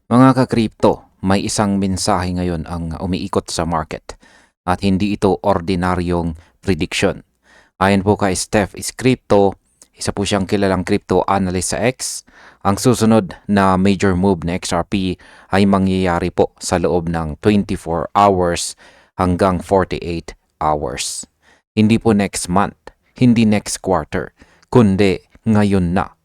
Mga ka-crypto, may isang mensahe ngayon ang umiikot sa market at hindi ito ordinaryong prediction. Ayon po kay Steph is Crypto, isa po siyang kilalang crypto analyst sa X, ang susunod na major move na XRP ay mangyayari po sa loob ng 24 hours hanggang 48 hours. Hindi po next month, hindi next quarter, kundi ngayon na.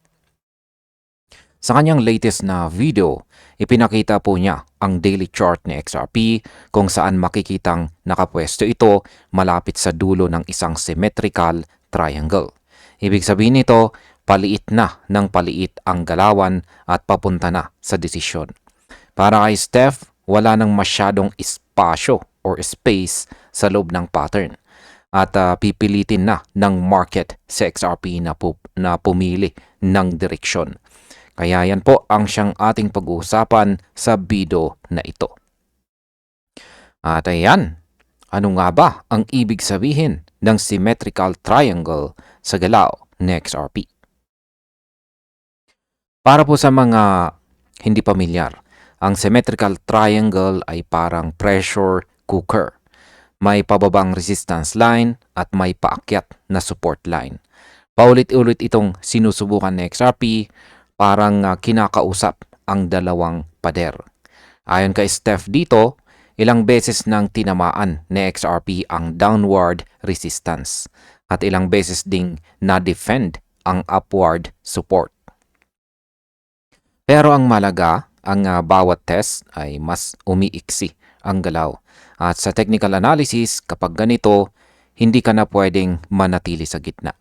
Sa kanyang latest na video, ipinakita po niya ang daily chart ni XRP kung saan makikitang nakapwesto ito malapit sa dulo ng isang symmetrical triangle. Ibig sabihin nito, paliit na ng paliit ang galawan at papunta na sa desisyon. Para kay Steph, wala nang masyadong espasyo or space sa loob ng pattern at pipilitin na ng market sa XRP na pumili ng direksyon. Kaya yan po ang siyang ating pag-uusapan sa video na ito. At ayan, ano nga ba ang ibig sabihin ng symmetrical triangle sa galaw ng XRP? Para po sa mga hindi pamilyar, ang symmetrical triangle ay parang pressure cooker. May pababang resistance line at may paakyat na support line. Paulit-ulit itong sinusubukan ng XRP, parang kinakausap ang dalawang pader. Ayon kay Steph dito, ilang beses nang tinamaan ni XRP ang downward resistance at ilang beses ding na-defend ang upward support. Pero ang malaga, ang bawat test ay mas umiiksi ang galaw. At sa technical analysis, kapag ganito, hindi ka na pwedeng manatili sa gitna.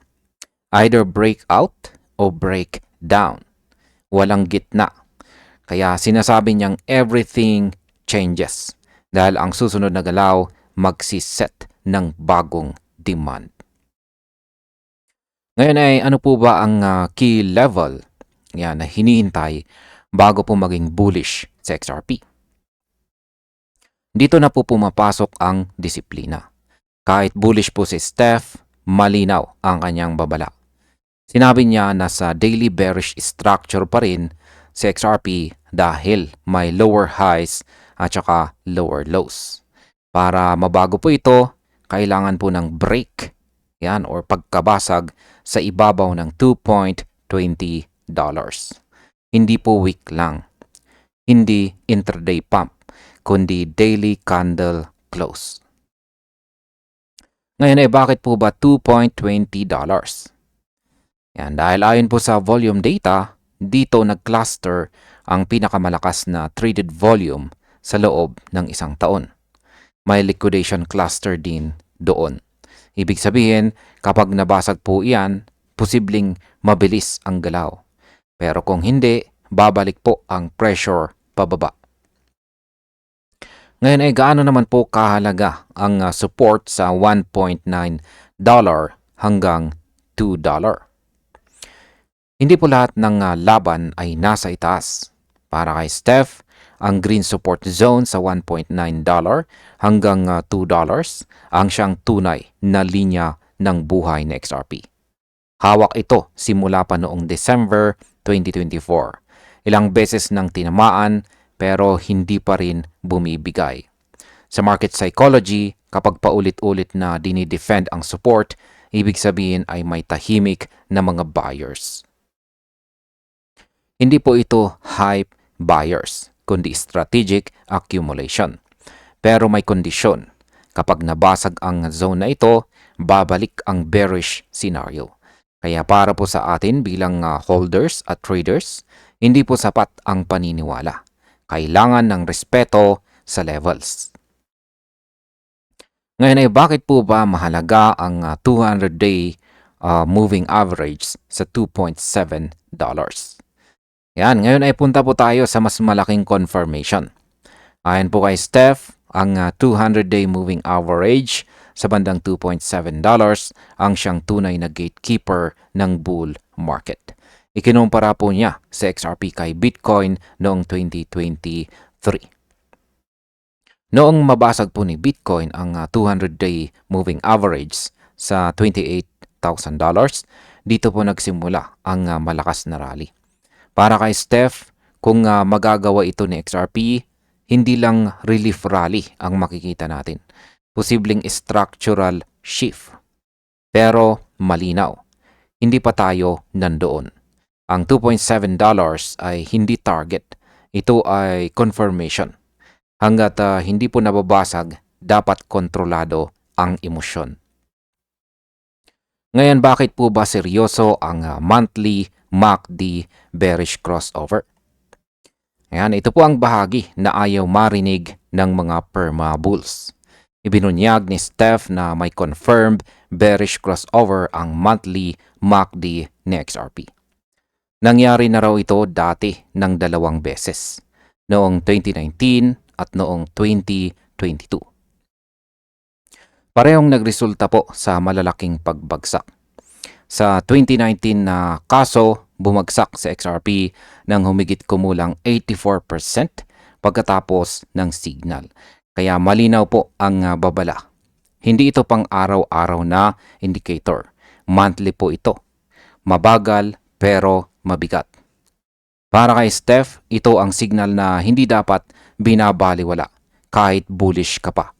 Either break out o break down. Walang gitna. Kaya sinasabi niyang everything changes dahil ang susunod na galaw magsiset ng bagong demand. Ngayon ay ano po ba ang key level na hinihintay bago po maging bullish sa XRP? Dito na po pumapasok ang disiplina. Kahit bullish po si Steph, malinaw ang kanyang babala. Sinabi niya na sa daily bearish structure pa rin si XRP dahil may lower highs at saka lower lows. Para mabago po ito, kailangan po ng break or pagkabasag sa ibabaw ng $2.20. Hindi po week lang. Hindi intraday pump, kundi daily candle close. Ngayon ay bakit po ba $2.20? Yan, dahil ayon po sa volume data, dito nag-cluster ang pinakamalakas na traded volume sa loob ng isang taon. May liquidation cluster din doon. Ibig sabihin, kapag nabasag po iyan, posibleng mabilis ang galaw. Pero kung hindi, babalik po ang pressure pababa. Ngayon ay gaano naman po kahalaga ang support sa $1.9 hanggang $2? Hindi po lahat ng laban ay nasa itaas. Para kay Steph, ang green support zone sa $1.9 hanggang $2 ang siyang tunay na linya ng buhay na XRP. Hawak ito simula pa noong December 2024. Ilang beses nang tinamaan pero hindi pa rin bumibigay. Sa market psychology, kapag paulit-ulit na dinidefend ang support, ibig sabihin ay may tahimik na mga buyers. Hindi po ito hype buyers, kundi strategic accumulation. Pero may kondisyon. Kapag nabasag ang zone na ito, babalik ang bearish scenario. Kaya para po sa atin bilang holders at traders, hindi po sapat ang paniniwala. Kailangan ng respeto sa levels. Ngayon ay bakit po ba mahalaga ang 200-day moving average sa $2.7? Yan, ngayon ay punta po tayo sa mas malaking confirmation. Ayon po kay Steph, ang 200-day moving average sa bandang $2.7 ang siyang tunay na gatekeeper ng bull market. Ikinumpara po niya sa XRP kay Bitcoin noong 2023. Noong mabasag po ni Bitcoin ang 200-day moving average sa $28,000, dito po nagsimula ang malakas na rally. Para kay Steph, kung magagawa ito ni XRP, hindi lang relief rally ang makikita natin. Posibleng structural shift. Pero malinaw, hindi pa tayo nandoon. Ang $2.7 ay hindi target. Ito ay confirmation. Hanggat hindi po nababasag, dapat kontrolado ang emosyon. Ngayon, bakit po ba seryoso ang monthly MACD bearish crossover? Ayan, ito po ang bahagi na ayaw marinig ng mga perma bulls. Ibinunyag ni Steph na may confirmed bearish crossover ang monthly MACD ni XRP. Nangyari na raw ito dati ng 2 beses, noong 2019 at noong 2022. Parehong nagresulta po sa malalaking pagbagsak. Sa 2019 na kaso, bumagsak sa XRP ng humigit kumulang 84% pagkatapos ng signal. Kaya malinaw po ang babala. Hindi ito pang araw-araw na indicator. Monthly po ito. Mabagal pero mabigat. Para kay Steph, ito ang signal na hindi dapat binabaliwala kahit bullish ka pa.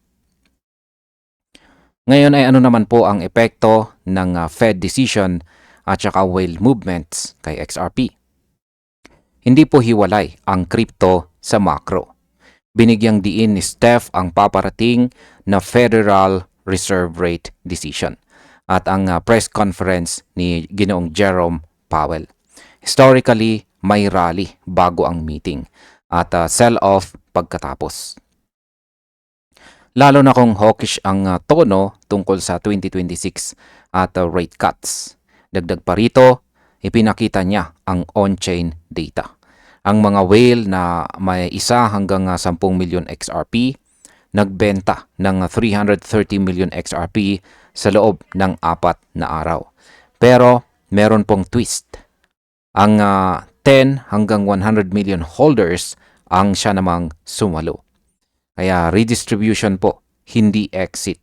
Ngayon ay ano naman po ang epekto ng Fed decision at saka whale movements kay XRP? Hindi po hiwalay ang crypto sa macro. Binigyang diin ni Steph ang paparating na Federal Reserve Rate decision at ang press conference ni Ginoong Jerome Powell. Historically, may rally bago ang meeting at sell-off pagkatapos. Lalo na kung hawkish ang tono tungkol sa 2026 at rate cuts. Dagdag pa rito, ipinakita niya ang on-chain data. Ang mga whale na may 1 hanggang 10 milyon XRP, nagbenta ng 330 milyon XRP sa loob ng 4 na araw. Pero meron pong twist. Ang 10 hanggang 100 million holders ang siya namang sumalo. Kaya redistribution po, hindi exit.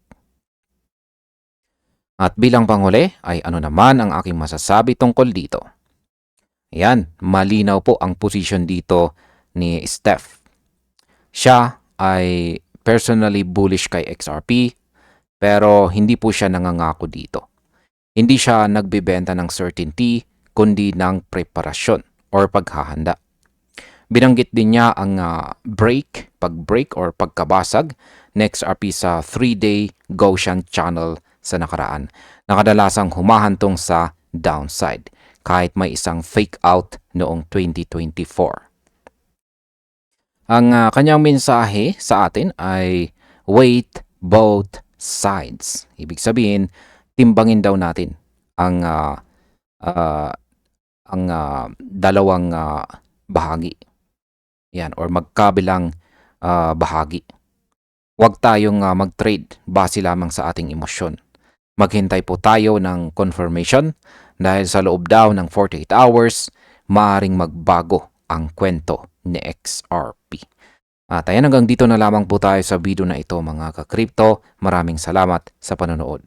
At bilang panghuli ay ano naman ang aking masasabi tungkol dito? Ayan, malinaw po ang position dito ni Steph. Siya ay personally bullish kay XRP pero hindi po siya nangangako dito. Hindi siya nagbebenta ng certainty kundi ng preparasyon or paghahanda. Binanggit din niya ang pag-break or pagkabasag ng XRP sa 3-day Gaussian channel sa nakaraan na kadalasang humahantong sa downside kahit may isang fake out noong 2024. Ang kanyang mensahe sa atin ay wait both sides. Ibig sabihin, timbangin daw natin ang dalawang bahagi. Yan, or magkabilang bahagi. Huwag tayong mag-trade base lamang sa ating emosyon. Maghintay po tayo ng confirmation dahil sa loob daw ng 48 hours, maaring magbago ang kwento ni XRP. At ayan, hanggang dito na lamang po tayo sa video na ito mga ka-crypto. Maraming salamat sa panonood.